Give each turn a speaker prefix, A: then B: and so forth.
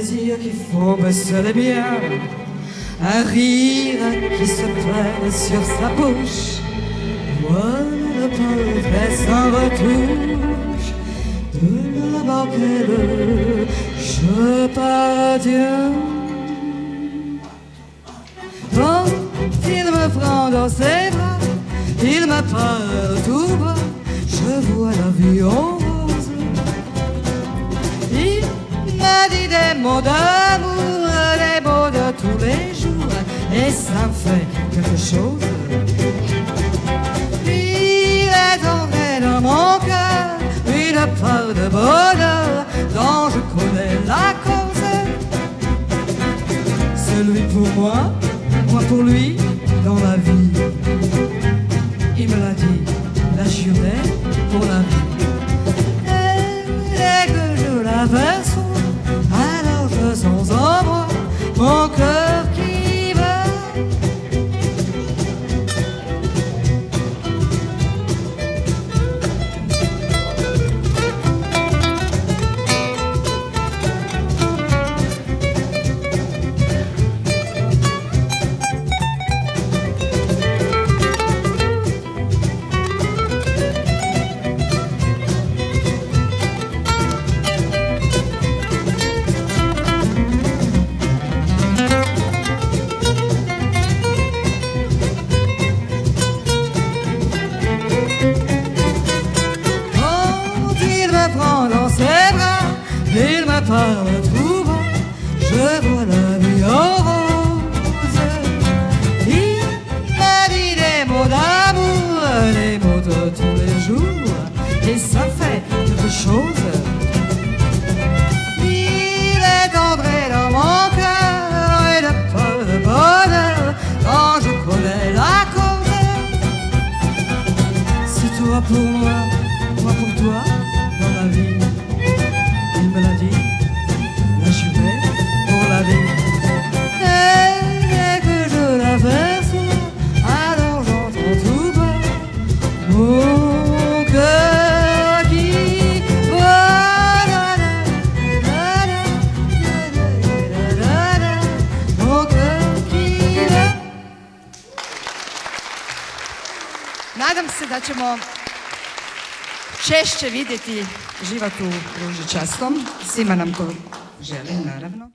A: plaisir qui font baisser les biens, un rire qui se prenne sur sa bouche. Voilà le pauvre et sans retouche de la banquette, je parviens. Quand il me prend dans ses bras, il me parle tout bas, je vois la vie en rose. Il m'a dit des mots d'amour, des mots de tous les jours, et ça me fait quelque chose. Il est entré dans mon cœur une part de bonheur dont je connais la cause. Celui pour moi, moi pour lui, dans la vie. Il me l'a dit, la juré pour la vie. Et dès que je l'aperçois, alors je sens en moi mon cœur qui bat. Il me parle tout bas, je vois la vie en rose. Il m'a dit des mots d'amour, des mots de tous les jours, et ça fait quelque chose. Il est entré dans mon cœur et de peu de bonheur quand je connais la cause. C'est toi pour moi, moi pour toi, dans la vie. Il me l'a dit, l'a juré pour la vie. Et dès que je l'aperçois, alors j'entends tout bas mon cœur qui bat. Mon cœur qui bat.
B: Nadam se da ćemo češće vidjeti Život u ružičastom. Svima nam to želim, naravno.